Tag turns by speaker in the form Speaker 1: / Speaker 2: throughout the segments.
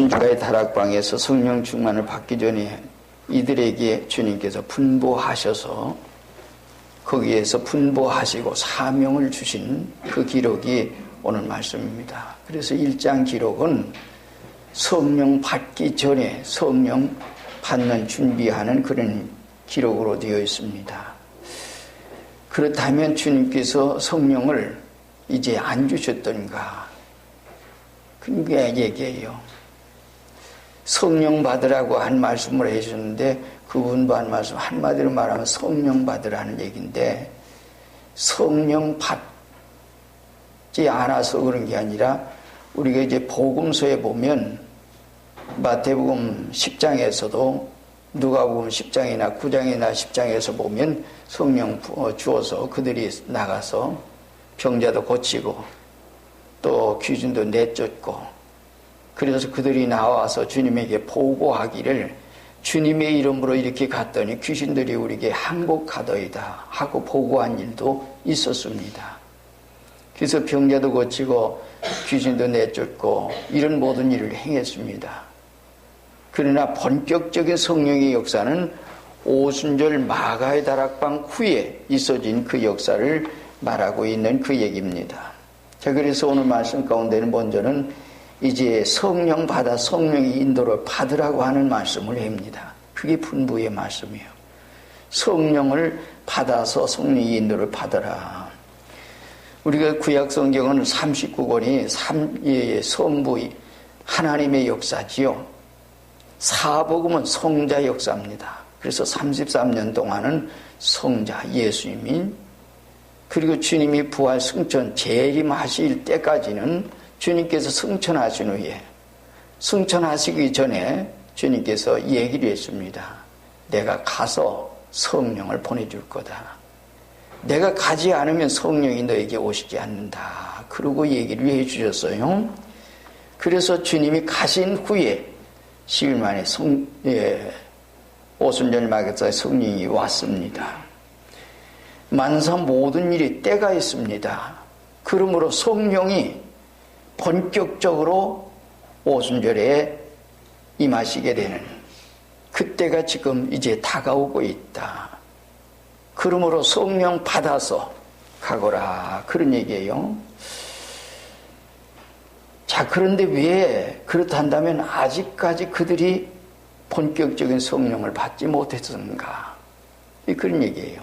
Speaker 1: 오순절의 다락방에서 성령 충만을 받기 전에 이들에게 주님께서 분보하셔서 거기에서 분보하시고 사명을 주신 그 기록이 오늘 말씀입니다. 그래서 1장 기록은 성령 받기 전에 성령 받는 준비하는 그런 기록으로 되어 있습니다. 그렇다면 주님께서 성령을 이제 안 주셨던가? 그게 얘기해요. 성령 받으라고 한 말씀을 해주셨는데 그분도 한 말씀 한마디로 말하면 성령 받으라는 얘기인데 성령 받지 않아서 그런 게 아니라 우리가 이제 복음서에 보면 마태복음 10장에서도 누가복음 10장이나 9장이나 10장에서 보면 성령 주어서 그들이 나가서 병자도 고치고 또 귀신도 내쫓고 그래서 그들이 나와서 주님에게 보고하기를 주님의 이름으로 이렇게 갔더니 귀신들이 우리에게 항복하더이다 하고 보고한 일도 있었습니다. 그래서 병자도 고치고 귀신도 내쫓고 이런 모든 일을 행했습니다. 그러나 본격적인 성령의 역사는 오순절 마가의 다락방 후에 있어진 그 역사를 말하고 있는 그 얘기입니다. 자, 그래서 오늘 말씀 가운데는 먼저는 이제 성령 받아 성령의 인도를 받으라고 하는 말씀을 합니다. 그게 분부의 말씀이에요. 성령을 받아서 성령의 인도를 받으라. 우리가 구약 성경은 39권이 성부 하나님의 역사지요. 사복음은 성자 역사입니다. 그래서 33년 동안은 성자 예수님이 그리고 주님이 부활 승천 재림하실 때까지는 주님께서 승천하신 후에 승천하시기 전에 주님께서 얘기를 했습니다. 내가 가서 성령을 보내줄 거다. 내가 가지 않으면 성령이 너에게 오시지 않는다. 그러고 얘기를 해주셨어요. 그래서 주님이 가신 후에 10일 만에 오순절 마가에 성령이 왔습니다. 만사 모든 일이 때가 있습니다. 그러므로 성령이 본격적으로 오순절에 임하시게 되는 그때가 지금 이제 다가오고 있다. 그러므로 성령 받아서 가거라. 그런 얘기예요. 자, 그런데 왜 그렇다면 아직까지 그들이 본격적인 성령을 받지 못했는가? 그런 얘기예요.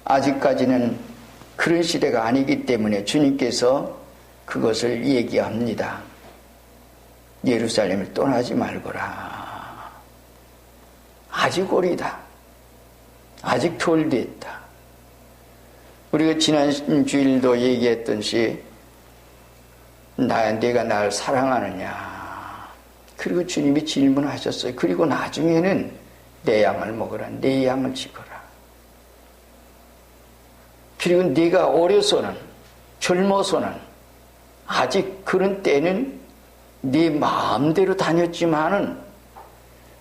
Speaker 1: 아직까지는 그런 시대가 아니기 때문에 주님께서 그것을 얘기합니다. 예루살렘을 떠나지 말거라. 아직 오리다. 아직 덜 됐다. 우리가 지난 주일도 얘기했던시 내가 날 사랑하느냐. 그리고 주님이 질문하셨어요. 그리고 나중에는 내 양을 먹으라. 내 양을 지거라. 그리고 네가 어려서는 젊어서는 아직 그런 때는 네 마음대로 다녔지만은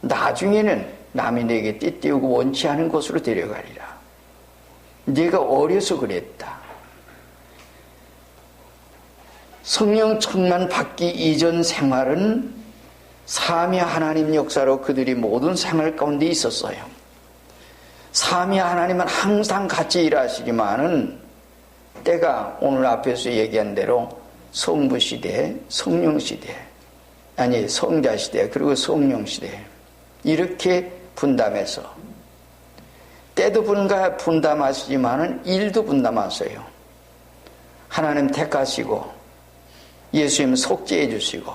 Speaker 1: 나중에는 남이 내게 띠띠우고 원치 않은 곳으로 데려가리라. 네가 어려서 그랬다. 성령 충만 받기 이전 생활은 삼위 하나님 역사로 그들이 모든 생활 가운데 있었어요. 삼위 하나님은 항상 같이 일하시지만은 때가 오늘 앞에서 얘기한 대로 성부 시대, 성령 시대, 아니 성자 시대, 그리고 성령 시대 이렇게 분담해서 때도 분담하시지만은 일도 분담하세요. 하나님 택하시고 예수님 속죄해 주시고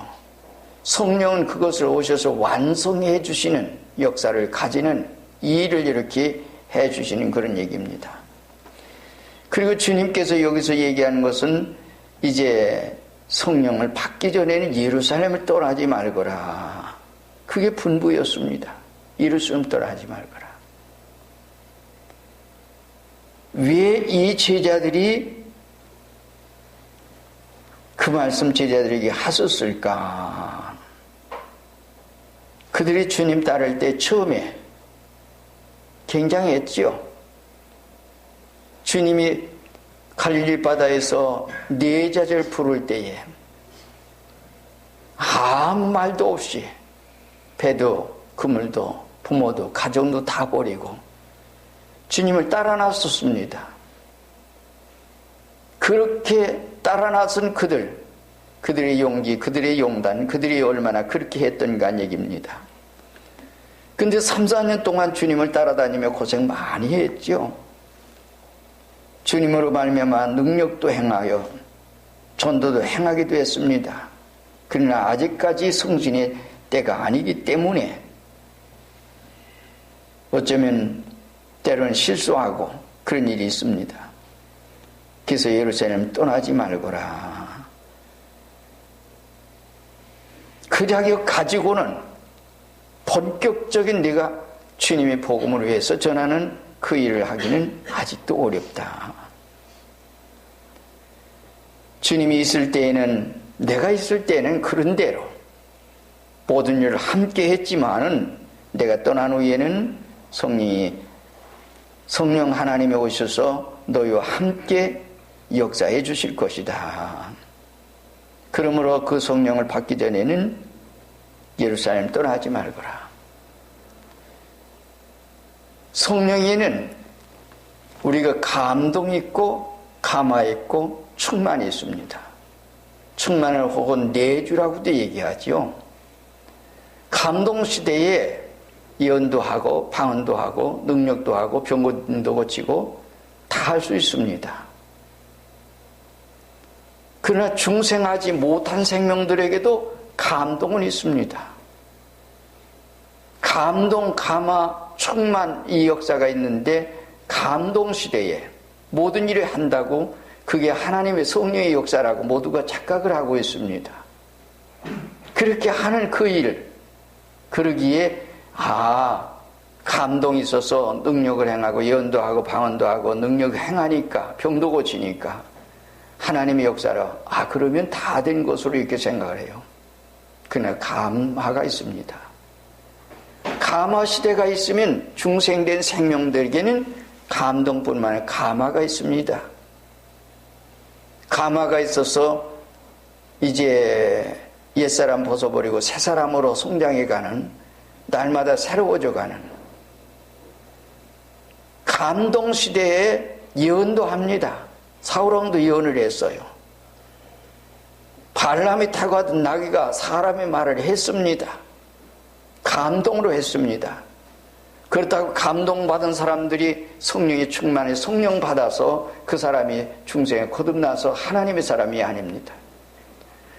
Speaker 1: 성령은 그것을 오셔서 완성해 주시는 역사를 가지는 이 일을 이렇게 해 주시는 그런 얘기입니다. 그리고 주님께서 여기서 얘기하는 것은 이제 성령을 받기 전에는 예루살렘을 떠나지 말거라. 그게 분부였습니다. 예루살렘 떠나지 말거라. 왜 이 제자들이 그 말씀 제자들에게 하셨을까? 그들이 주님 따를 때 처음에 굉장했죠. 주님이 갈릴리 바다에서 네 제자를 부를 때에 아무 말도 없이 배도 그물도 부모도 가정도 다 버리고 주님을 따라 나섰습니다. 그렇게 따라 나선 그들의 용기, 그들의 용단, 그들이 얼마나 그렇게 했던가 얘기입니다. 근데 3, 4년 동안 주님을 따라다니며 고생 많이 했죠. 주님으로 말미암아 능력도 행하여 전도도 행하기도 했습니다. 그러나 아직까지 성신의 때가 아니기 때문에 어쩌면 때로는 실수하고 그런 일이 있습니다. 그래서 예루살렘 떠나지 말거라. 그 자격 가지고는 본격적인 내가 주님의 복음을 위해서 전하는 그 일을 하기는 아직도 어렵다. 주님이 있을 때에는, 내가 있을 때에는 그런 대로 모든 일을 함께 했지만은 내가 떠난 후에는 성령 하나님이 오셔서 너희와 함께 역사해 주실 것이다. 그러므로 그 성령을 받기 전에는 예루살렘 떠나지 말거라. 성령에는 우리가 감동 있고 감화 있고 충만이 있습니다. 충만을 혹은 내주라고도 얘기하죠. 감동 시대에 예언도 하고 방언도 하고 능력도 하고 병고도 고치고 다 할 수 있습니다. 그러나 중생하지 못한 생명들에게도 감동은 있습니다. 감동, 감화, 충만 이 역사가 있는데 감동 시대에 모든 일을 한다고 그게 하나님의 성령의 역사라고 모두가 착각을 하고 있습니다. 그렇게 하는 그 일, 그러기에 감동이 있어서 능력을 행하고 예언도 하고 방언도 하고 능력을 행하니까 병도 고치니까 하나님의 역사로 그러면 다 된 것으로 이렇게 생각을 해요. 그러나 감화가 있습니다. 감화 시대가 있으면 중생된 생명들에게는 감동뿐만 아니라 감화가 있습니다. 감화가 있어서 이제 옛사람 벗어버리고 새사람으로 성장해가는, 날마다 새로워져가는 감동 시대에 예언도 합니다. 사울왕도 예언을 했어요. 발람이 타고 하던 나귀가 사람의 말을 했습니다. 감동으로 했습니다. 그렇다고 감동받은 사람들이 성령에 충만해 성령 받아서 그 사람이 중생에 거듭나서 하나님의 사람이 아닙니다.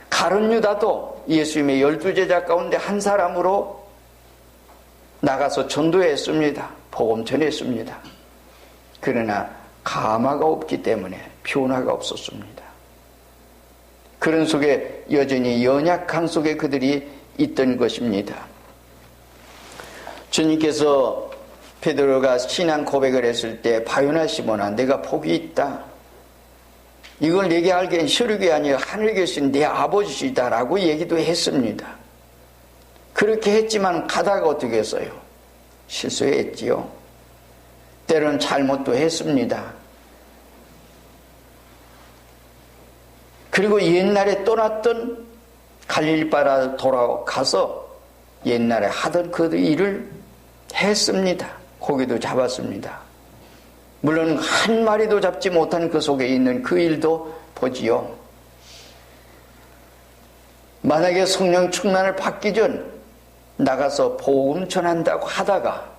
Speaker 1: 가룟 유다도 예수님의 12제자 가운데 한 사람으로 나가서 전도했습니다. 복음 전했습니다. 그러나 감화가 없기 때문에 변화가 없었습니다. 그런 속에 여전히 연약한 속에 그들이 있던 것입니다. 주님께서 베드로가 신앙 고백을 했을 때 바요나 시몬아 내가 복이 있다. 이걸 내게 알기엔 혈육이 아니라 하늘에 계신 내 아버지시다라고 얘기도 했습니다. 그렇게 했지만 가다가 어떻게 했어요? 실수했지요. 때로는 잘못도 했습니다. 그리고 옛날에 떠났던 갈릴리바라 돌아가서 옛날에 하던 그 일을 했습니다. 고기도 잡았습니다. 물론 한 마리도 잡지 못한 그 속에 있는 그 일도 보지요. 만약에 성령 충만을 받기 전 나가서 복음 전한다고 하다가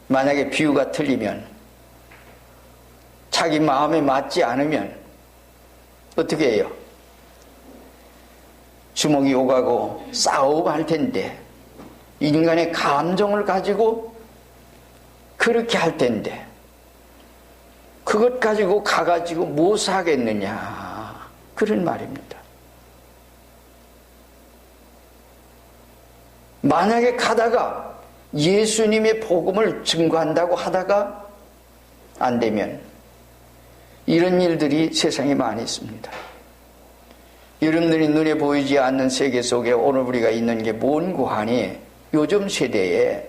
Speaker 1: 만약에 비유가 틀리면 자기 마음에 맞지 않으면 어떻게 해요? 주먹이 오가고 싸우고 할 텐데 인간의 감정을 가지고 그렇게 할 텐데 그것 가지고 가가지고 무엇을 하겠느냐 그런 말입니다. 만약에 가다가 예수님의 복음을 증거한다고 하다가 안 되면 이런 일들이 세상에 많이 있습니다. 여러분들이 눈에 보이지 않는 세계 속에 오늘 우리가 있는 게 뭔 고하니 요즘 세대에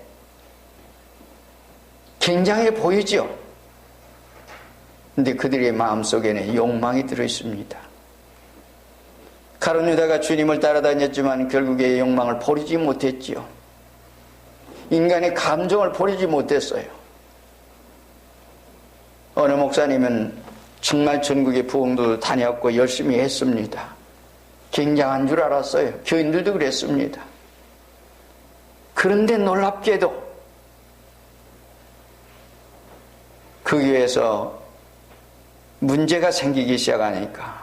Speaker 1: 굉장해 보이죠. 근데 그들의 마음속에는 욕망이 들어있습니다. 가룟 유다가 주님을 따라다녔지만 결국에 욕망을 버리지 못했지요. 인간의 감정을 버리지 못했어요. 어느 목사님은 정말 전국의 부흥도 다녔고 열심히 했습니다. 굉장한 줄 알았어요. 교인들도 그랬습니다. 그런데 놀랍게도 그 교회에서 문제가 생기기 시작하니까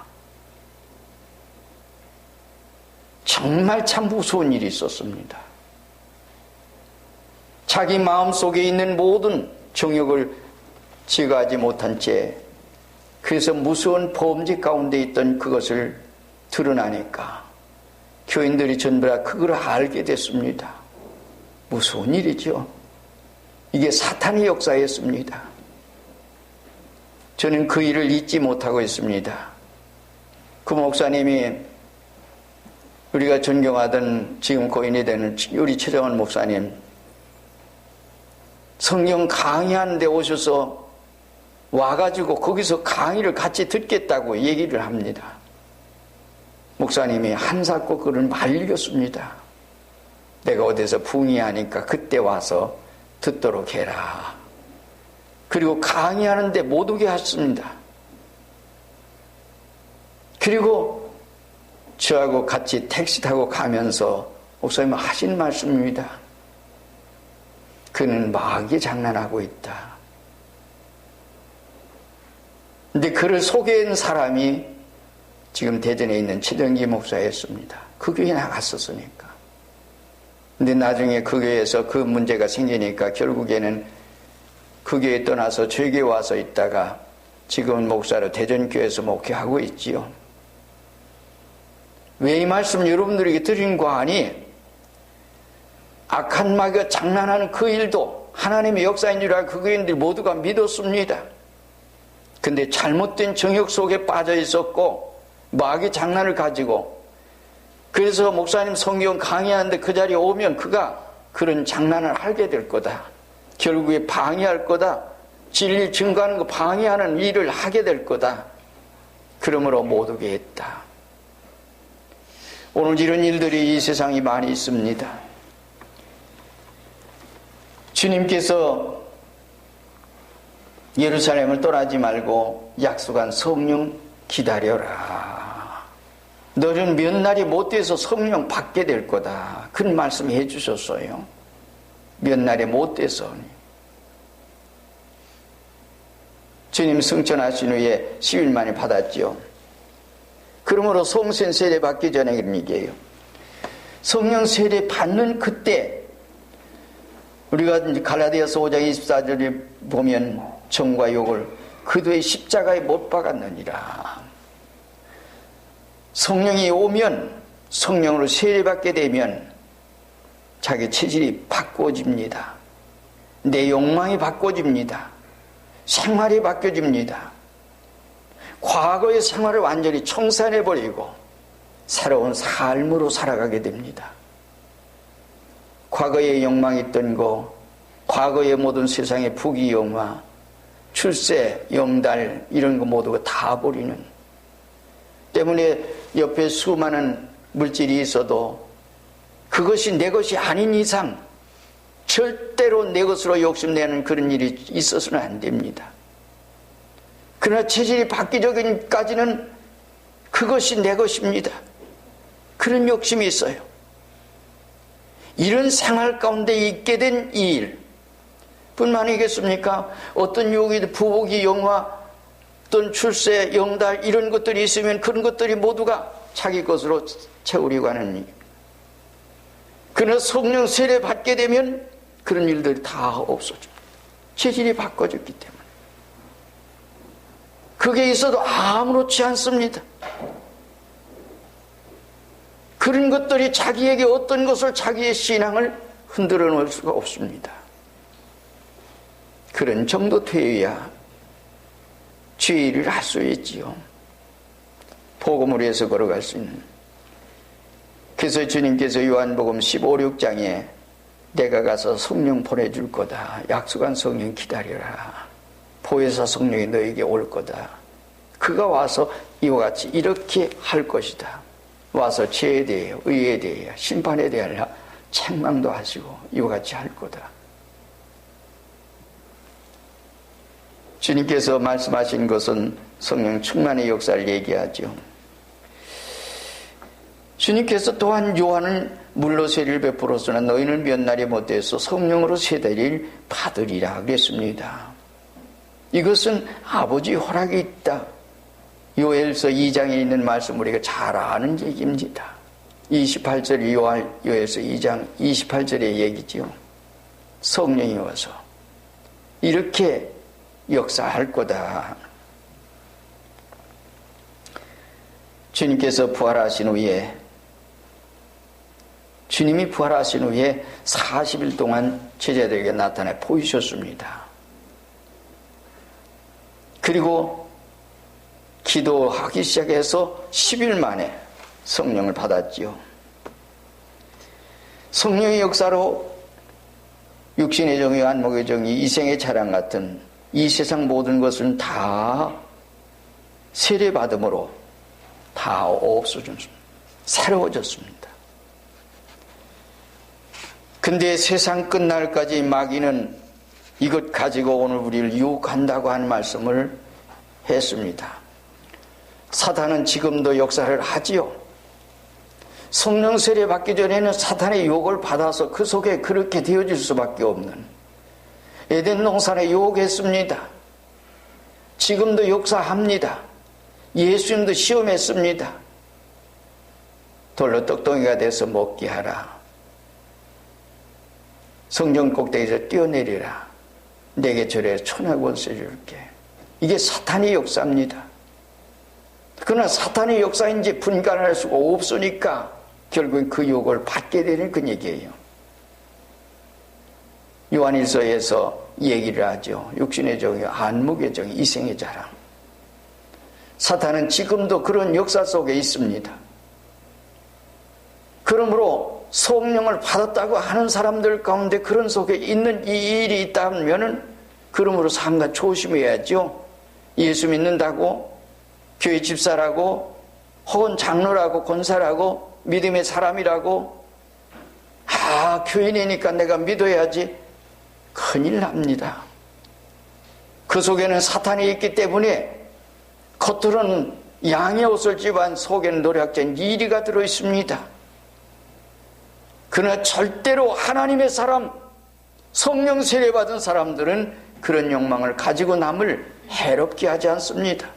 Speaker 1: 정말 참 무서운 일이 있었습니다. 자기 마음속에 있는 모든 정욕을 제거하지 못한 채 그래서 무서운 범죄 가운데 있던 그것을 드러나니까 교인들이 전부 다 그걸 알게 됐습니다. 무서운 일이죠. 이게 사탄의 역사였습니다. 저는 그 일을 잊지 못하고 있습니다. 그 목사님이 우리가 존경하던 지금 고인이 되는 우리 최정원 목사님 성경 강의하는 데 오셔서 와가지고 거기서 강의를 같이 듣겠다고 얘기를 합니다. 목사님이 한사코 글을 말렸습니다. 내가 어디서 붕의하니까 그때 와서 듣도록 해라. 그리고 강의하는데 못 오게 했습니다. 그리고 저하고 같이 택시 타고 가면서 목사님 하신 말씀입니다. 그는 마귀 장난하고 있다. 근데 그를 소개한 사람이 지금 대전에 있는 최정기 목사였습니다. 그 교회에 나갔었으니까. 근데 나중에 그 교회에서 그 문제가 생기니까 결국에는 그 교회에 떠나서 저희 교회에 와서 있다가 지금은 목사로 대전교회에서 목회하고 있지요. 왜 이 말씀 여러분들에게 드린 거 아니? 악한 마귀가 장난하는 그 일도 하나님의 역사인 줄 알고 그 교인들 모두가 믿었습니다. 근데 잘못된 정욕 속에 빠져 있었고 마귀 장난을 가지고 그래서 목사님 성경 강의하는데 그 자리에 오면 그가 그런 장난을 하게 될 거다. 결국에 방해할 거다. 진리 증거하는 거 방해하는 일을 하게 될 거다. 그러므로 못 오게 했다. 오늘 이런 일들이 이 세상에 많이 있습니다. 주님께서 예루살렘을 떠나지 말고 약속한 성령 기다려라. 너는 몇 날이 못 돼서 성령 받게 될 거다. 그런 말씀 해 주셨어요. 몇 날에 못 돼서. 주님 승천하신 후에 10일 만에 받았죠. 그러므로 성신 세례 받기 전에 그런 얘기예요. 성령 세례 받는 그때 우리가 갈라디아서 5장 24절에 보면 정과 욕을 그도의 십자가에 못 박았느니라. 성령이 오면 성령으로 세례받게 되면 자기 체질이 바꿔집니다. 내 욕망이 바꿔집니다. 생활이 바뀌어집니다. 과거의 생활을 완전히 청산해버리고 새로운 삶으로 살아가게 됩니다. 과거에 욕망이 있던 거, 과거의 모든 세상의 부귀영화, 출세, 영달 이런 거 모두가 다 버리는 때문에 옆에 수많은 물질이 있어도 그것이 내 것이 아닌 이상 절대로 내 것으로 욕심내는 그런 일이 있어서는 안 됩니다. 그러나 체질이 바뀌기 전까지는 그것이 내 것입니다. 그런 욕심이 있어요. 이런 생활 가운데 있게 된 이 일 뿐만 아니겠습니까? 어떤 욕이 부복이 영화 어떤 출세 영달 이런 것들이 있으면 그런 것들이 모두가 자기 것으로 채우려고 하는 일. 그러나 성령 세례 받게 되면 그런 일들이 다 없어집니다. 체질이 바꿔졌기 때문에. 그게 있어도 아무렇지 않습니다. 그런 것들이 자기에게 어떤 것을 자기의 신앙을 흔들어 놓을 수가 없습니다. 그런 정도 되어야 죄의를 할 수 있지요. 복음을 위해서 걸어갈 수 있는. 그래서 주님께서 요한복음 15, 16장에 내가 가서 성령 보내줄 거다. 약속한 성령 기다려라. 보혜사 성령이 너에게 올 거다. 그가 와서 이와 같이 이렇게 할 것이다. 와서 죄에 대해, 의에 대해, 심판에 대하여 책망도 하시고 이와 같이 할 거다. 주님께서 말씀하신 것은 성령 충만의 역사를 얘기하죠. 주님께서 또한 요한은 물로 세례를 베풀었으나 너희는 몇 날이 못해서 성령으로 세례를 받으리라 그랬습니다. 이것은 아버지 허락이 있다. 요엘서 2장에 있는 말씀 우리가 잘 아는 얘기입니다. 28절 요엘서 2장 28절의 얘기지요. 성령이 와서 이렇게 역사할 거다. 주님께서 부활하신 후에 주님이 부활하신 후에 40일 동안 제자들에게 나타나 보이셨습니다. 그리고 기도하기 시작해서 10일 만에 성령을 받았지요. 성령의 역사로 육신의 정의, 안목의 정의, 이생의 자랑 같은 이 세상 모든 것은 다 세례받음으로 다 없어졌습니다. 새로워졌습니다. 근데 세상 끝날까지 마귀는 이것 가지고 오늘 우리를 유혹한다고 하는 말씀을 했습니다. 사탄은 지금도 역사를 하지요. 성령 세례 받기 전에는 사탄의 유혹을 받아서 그 속에 그렇게 되어질 수밖에 없는 에덴 동산에 유혹했습니다. 지금도 역사합니다. 예수님도 시험했습니다. 돌로 떡덩이가 돼서 먹게 하라. 성전 꼭대기에서 뛰어내리라. 내게 절에 천하 권세 줄게. 이게 사탄의 역사입니다. 그러나 사탄의 역사인지 분간할 수가 없으니까 결국 그 유혹을 받게 되는 그 얘기예요. 요한일서에서 얘기를 하죠. 육신의 정의, 안목의 정의, 이생의 자랑. 사탄은 지금도 그런 역사 속에 있습니다. 그러므로 성령을 받았다고 하는 사람들 가운데 그런 속에 있는 이 일이 있다면 그러므로 상가 조심해야죠. 예수 믿는다고 교회 집사라고 혹은 장로라고 권사라고 믿음의 사람이라고 교인이니까 내가 믿어야지 큰일 납니다. 그 속에는 사탄이 있기 때문에 겉으로는 양의 옷을 집안 속에는 노략전 이리가 들어있습니다. 그러나 절대로 하나님의 사람, 성령 세례받은 사람들은 그런 욕망을 가지고 남을 해롭게 하지 않습니다.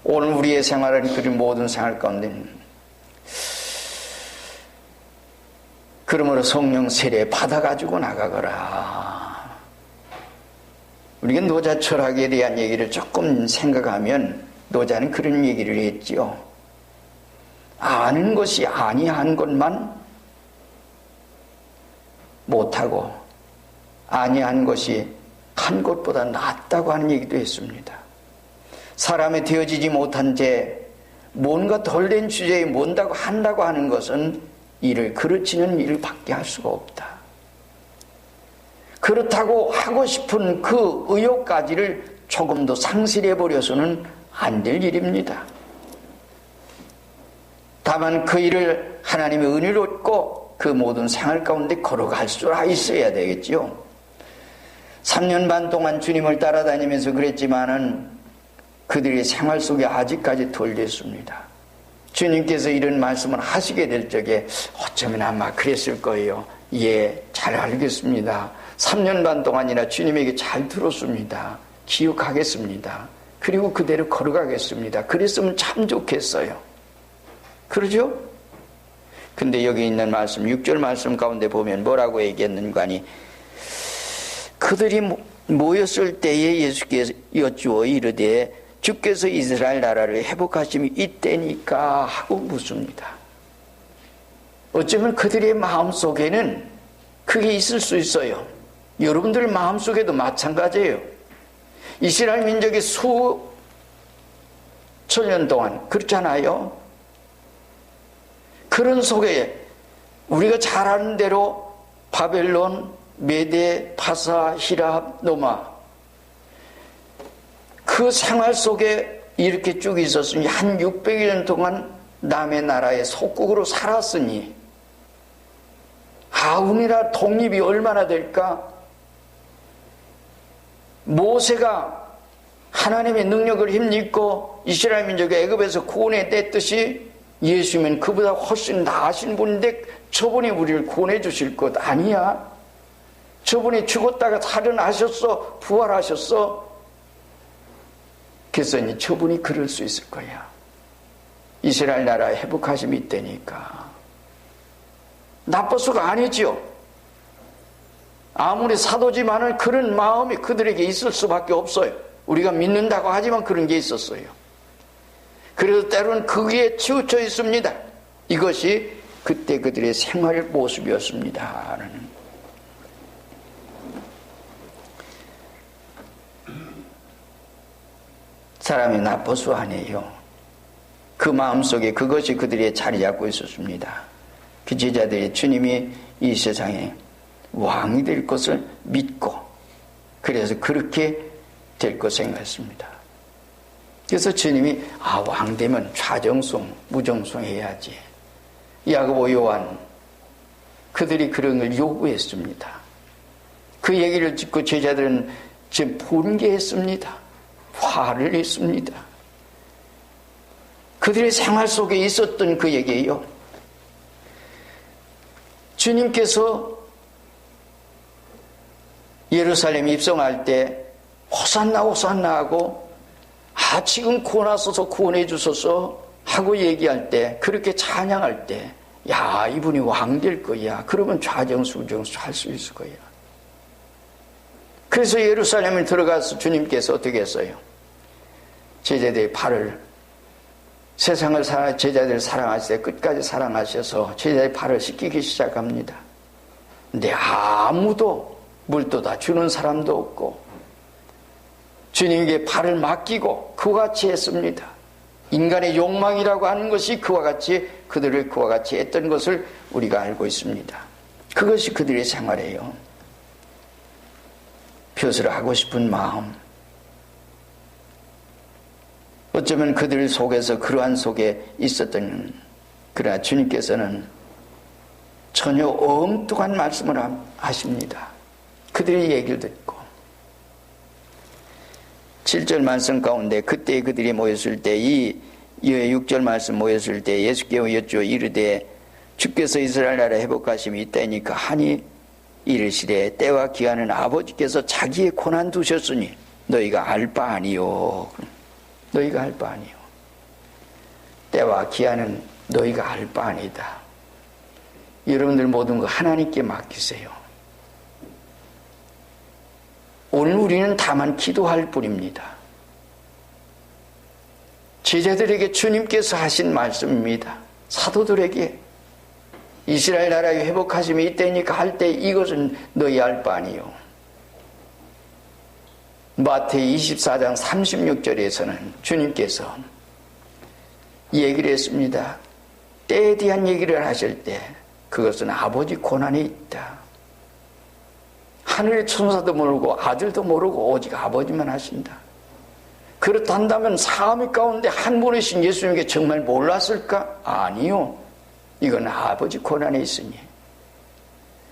Speaker 1: 오늘 우리의 생활은 그런 모든 생활 가운데는 그러므로 성령 세례 받아가지고 나가거라. 우리가 노자 철학에 대한 얘기를 조금 생각하면 노자는 그런 얘기를 했지요. 아는 것이 아니한 것만 못하고 아니한 것이 한 것보다 낫다고 하는 얘기도 했습니다. 사람이 되어지지 못한 죄, 뭔가 덜 된 주제에 뭔다고 한다고 하는 것은 이를 그르치는 일을 밖에 할 수가 없다. 그렇다고 하고 싶은 그 의욕까지를 조금 더 상실해버려서는 안 될 일입니다. 다만 그 일을 하나님의 은혜를 얻고 그 모든 생활 가운데 걸어갈 수가 있어야 되겠죠. 3년 반 동안 주님을 따라다니면서 그랬지만은 그들의 생활 속에 아직까지 덜 됐습니다. 주님께서 이런 말씀을 하시게 될 적에 어쩌면 아마 그랬을 거예요. 예, 잘 알겠습니다. 3년 반 동안이나 주님에게 잘 들었습니다. 기억하겠습니다. 그리고 그대로 걸어가겠습니다. 그랬으면 참 좋겠어요. 그러죠? 근데 여기 있는 말씀 6절 말씀 가운데 보면 뭐라고 얘기했는가 하니 그들이 모였을 때에 예수께서 여쭈어 이르되 주께서 이스라엘 나라를 회복하심이 이때니까 하고 묻습니다. 어쩌면 그들의 마음속에는 그게 있을 수 있어요. 여러분들 마음속에도 마찬가지예요. 이스라엘 민족이 수천 년 동안 그렇잖아요. 그런 속에 우리가 잘 아는 대로 바벨론, 메데, 파사, 히랍, 노마 그 생활 속에 이렇게 쭉 있었으니 한 600년 동안 남의 나라의 속국으로 살았으니 우리나라 독립이 얼마나 될까? 모세가 하나님의 능력을 힘입고 이스라엘 민족의 애굽에서 구원해 냈듯이 예수님은 그보다 훨씬 나으신 분인데 저분이 우리를 구원해 주실 것 아니야? 저분이 죽었다가 살아나셨어, 부활하셨어. 그래서 저분이 그럴 수 있을 거야. 이스라엘 나라 회복하심이 있다니까. 나빠서가 아니지요. 아무리 사도지만은 그런 마음이 그들에게 있을 수밖에 없어요. 우리가 믿는다고 하지만 그런 게 있었어요. 그래서 때로는 거기에 치우쳐 있습니다. 이것이 그때 그들의 생활 모습이었습니다. 사람이 나빠서 아니에요. 그 마음속에 그것이 그들의 자리 잡고 있었습니다. 그 제자들이 주님이 이 세상에 왕이 될 것을 믿고 그래서 그렇게 될 것 생각했습니다. 그래서 주님이 왕 되면 좌정숭, 무정숭 해야지. 야고보, 요한 그들이 그런 걸 요구했습니다. 그 얘기를 듣고 제자들은 지금 분개했습니다. 화를 냈습니다. 그들의 생활 속에 있었던 그 얘기예요. 주님께서 예루살렘 입성할 때 호산나 호산나 하고 지금 구원하소서 구원해 주소서 하고 얘기할 때 그렇게 찬양할 때 이분이 왕 될 거야. 그러면 좌정수 우정수 할 수 있을 거야. 그래서 예루살렘에 들어가서 주님께서 어떻게 했어요? 제자들의 발을 세상을 제자들을 사랑하실 때 끝까지 사랑하셔서 제자의 발을 씻기기 시작합니다. 근데 아무도 물도다 주는 사람도 없고 주님에게 발을 맡기고 그와 같이 했습니다. 인간의 욕망이라고 하는 것이 그와 같이 그들을 그와 같이 했던 것을 우리가 알고 있습니다. 그것이 그들의 생활이에요. 벼슬을 하고 싶은 마음. 어쩌면 그들 속에서 그러한 속에 있었던 그러나 주님께서는 전혀 엉뚱한 말씀을 하십니다. 그들의 얘기를 듣고 7절 말씀 가운데 그때 그들이 모였을 때 이 6절 말씀 모였을 때 예수께 여쭈어 이르되 주께서 이스라엘 나라 회복하심이 있다니까 하니 이르시되 때와 기한은 아버지께서 자기의 고난 두셨으니 너희가 알 바 아니요. 너희가 알 바 아니요. 때와 기한은 너희가 알 바 아니다. 여러분들 모든 거 하나님께 맡기세요. 오늘 우리는 다만 기도할 뿐입니다. 제자들에게 주님께서 하신 말씀입니다. 사도들에게 이스라엘 나라의 회복하심이 있다니까 할 때 이것은 너희 알 바 아니요. 마태이 24장 36절에서는 주님께서 얘기를 했습니다. 때에 대한 얘기를 하실 때 그것은 아버지 고난이 있다. 하늘의 천사도 모르고 아들도 모르고 오직 아버지만 하신다. 그렇단다면 사함의 가운데 한 분이신 예수님께 정말 몰랐을까? 아니요. 이건 아버지 고난에 있으니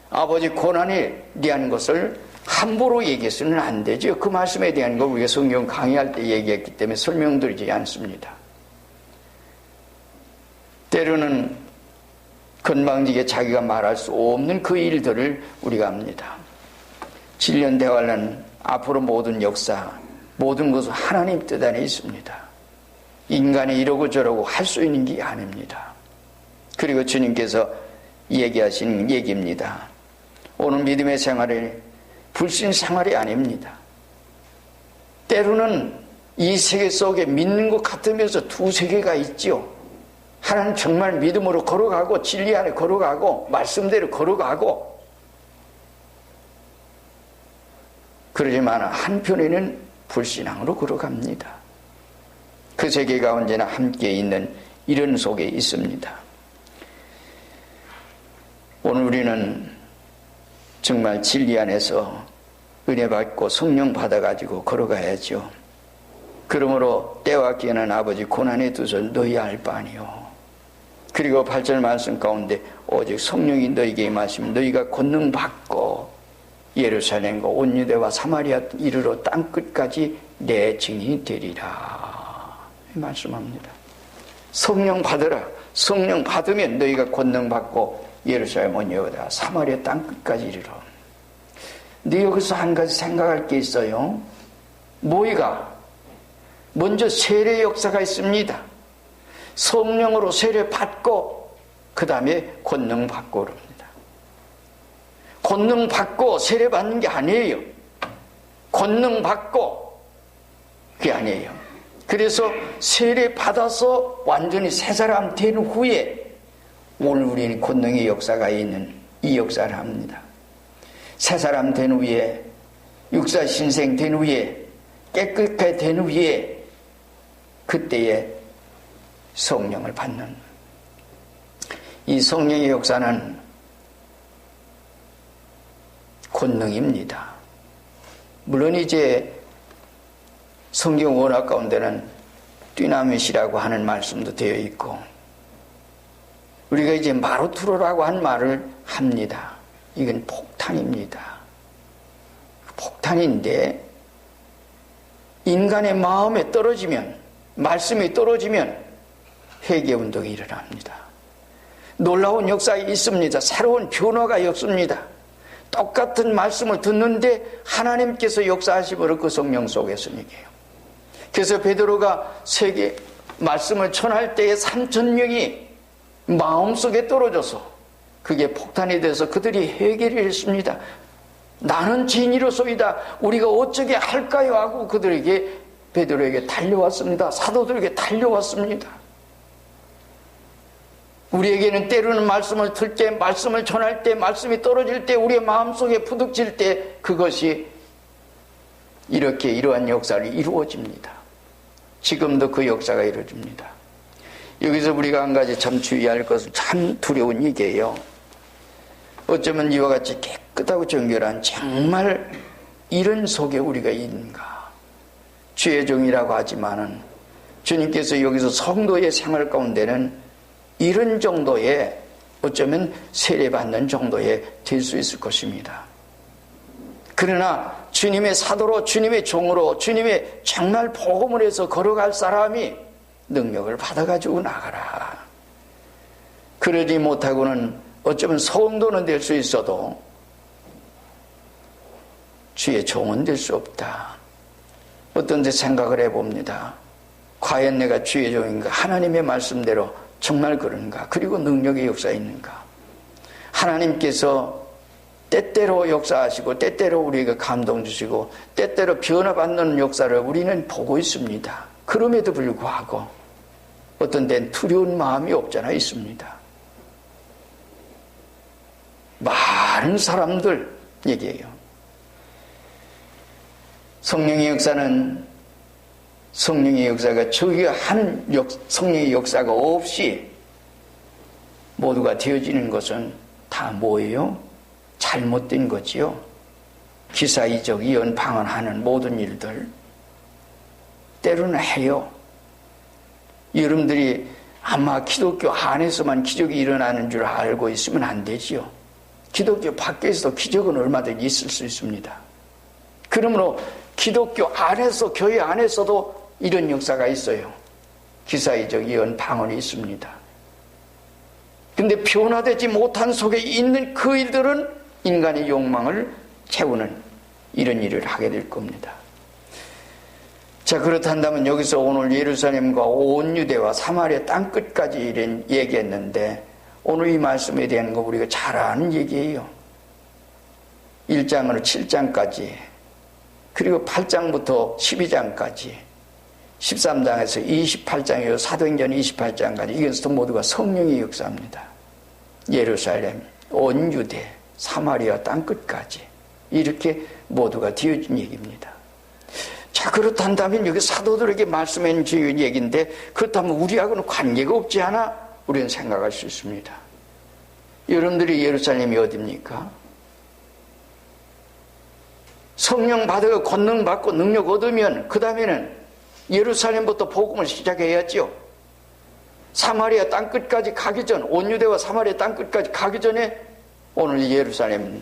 Speaker 1: 아버지 고난에 대한 것을 함부로 얘기해서는 안 되죠. 그 말씀에 대한 걸 우리가 성경 강의할 때 얘기했기 때문에 설명드리지 않습니다. 때로는 건방지게 자기가 말할 수 없는 그 일들을 우리가 합니다. 진리한 대화는 앞으로 모든 역사, 모든 것은 하나님 뜻 안에 있습니다. 인간이 이러고 저러고 할 수 있는 게 아닙니다. 그리고 주님께서 얘기하시는 얘기입니다. 오늘 믿음의 생활은 불신 생활이 아닙니다. 때로는 이 세계 속에 믿는 것 같으면서 두 세계가 있지요. 하나는 정말 믿음으로 걸어가고 진리 안에 걸어가고 말씀대로 걸어가고 그러지만 한편에는 불신앙으로 걸어갑니다. 그 세계가 언제나 함께 있는 이런 속에 있습니다. 오늘 우리는 정말 진리 안에서 은혜 받고 성령 받아가지고 걸어가야죠. 그러므로 때와 기한은 아버지 고난에 두서 너희 알 바 아니요. 그리고 8절 말씀 가운데 오직 성령이 너희에게 임하시면 너희가 권능 받고 예루살렘과 온 유대와 사마리아 이르러 땅끝까지 내 증인이 되리라 말씀합니다. 성령 받으라. 성령 받으면 너희가 권능 받고 예루살렘 온 유대와 사마리아 땅끝까지 이르러. 근데 여기서 한 가지 생각할 게 있어요. 뭐이가? 먼저 세례 역사가 있습니다. 성령으로 세례 받고 그 다음에 권능 받고 그럽니다. 권능 받고 세례 받는 게 아니에요. 권능 받고 그게 아니에요. 그래서 세례 받아서 완전히 새 사람 된 후에 오늘 우리는 권능의 역사가 있는 이 역사를 합니다. 새 사람 된 후에 육사 신생 된 후에 깨끗하게 된 후에 그때에 성령을 받는 이 성령의 역사는 권능입니다. 물론 이제 성경 원어 가운데는 듀나밋이라고 하는 말씀도 되어 있고 우리가 이제 마루투로라고 한 말을 합니다. 이건 폭탄입니다. 폭탄인데 인간의 마음에 떨어지면 말씀이 떨어지면 회개운동이 일어납니다. 놀라운 역사가 있습니다. 새로운 변화가 있습니다. 똑같은 말씀을 듣는데 하나님께서 역사하시므로 그 성령 속에서 얘기해요. 그래서 베드로가 세계 말씀을 전할 때에 3,000명이 마음속에 떨어져서 그게 폭탄이 돼서 그들이 회개를 했습니다. 나는 진이로소이다. 우리가 어쩌게 할까요? 하고 그들에게 베드로에게 달려왔습니다. 사도들에게 달려왔습니다. 우리에게는 때로는 말씀을 들 때, 말씀을 전할 때, 말씀이 떨어질 때, 우리의 마음속에 부닥칠 때 그것이 이렇게 이러한 역사를 이루어집니다. 지금도 그 역사가 이루어집니다. 여기서 우리가 한 가지 참 주의할 것은 참 두려운 얘기예요. 어쩌면 이와 같이 깨끗하고 정결한 정말 이런 속에 우리가 있는가. 주의 종이라고 하지만은 주님께서 여기서 성도의 생활 가운데는 이런 정도의 어쩌면 세례받는 정도에 될 수 있을 것입니다. 그러나 주님의 사도로 주님의 종으로 주님의 정말 복음을 해서 걸어갈 사람이 능력을 받아가지고 나가라. 그러지 못하고는 어쩌면 성도는 될 수 있어도 주의 종은 될 수 없다. 어떤 데 생각을 해봅니다. 과연 내가 주의 종인가? 하나님의 말씀대로 정말 그런가? 그리고 능력의 역사가 있는가? 하나님께서 때때로 역사하시고 때때로 우리에게 감동 주시고 때때로 변화받는 역사를 우리는 보고 있습니다. 그럼에도 불구하고 어떤 데는 두려운 마음이 없잖아 있습니다. 많은 사람들 얘기해요. 성령의 역사는 성령의 역사가 저희가 하는 성령의 역사가 없이 모두가 되어지는 것은 다 뭐예요? 잘못된 거지요. 기사이적 이언 방언하는 모든 일들 때로는 해요. 여러분들이 아마 기독교 안에서만 기적이 일어나는 줄 알고 있으면 안 되지요. 기독교 밖에서도 기적은 얼마든지 있을 수 있습니다. 그러므로 기독교 안에서 교회 안에서도 이런 역사가 있어요. 기사이적 예언 방언이 있습니다. 근데 변화되지 못한 속에 있는 그 일들은 인간의 욕망을 채우는 이런 일을 하게 될 겁니다. 자, 그렇단다면 여기서 오늘 예루살렘과 온 유대와 사마리아 땅끝까지 이런 얘기했는데 오늘 이 말씀에 대한 거 우리가 잘 아는 얘기예요. 1장으로 7장까지 그리고 8장부터 12장까지 13장에서 28장이요 사도행전 28장까지 이것도 모두가 성령의 역사입니다. 예루살렘, 온 유대, 사마리아 땅끝까지 이렇게 모두가 되어진 얘기입니다. 자, 그렇단다면 여기 사도들에게 말씀해 주신 얘기인데 그렇다면 우리하고는 관계가 없지 않아? 우리는 생각할 수 있습니다. 여러분들이 예루살렘이 어디입니까? 성령 받아 권능 받고 능력 얻으면 그 다음에는 예루살렘부터 복음을 시작해야죠. 사마리아 땅끝까지 가기 전, 온 유대와 사마리아 땅끝까지 가기 전에 오늘 예루살렘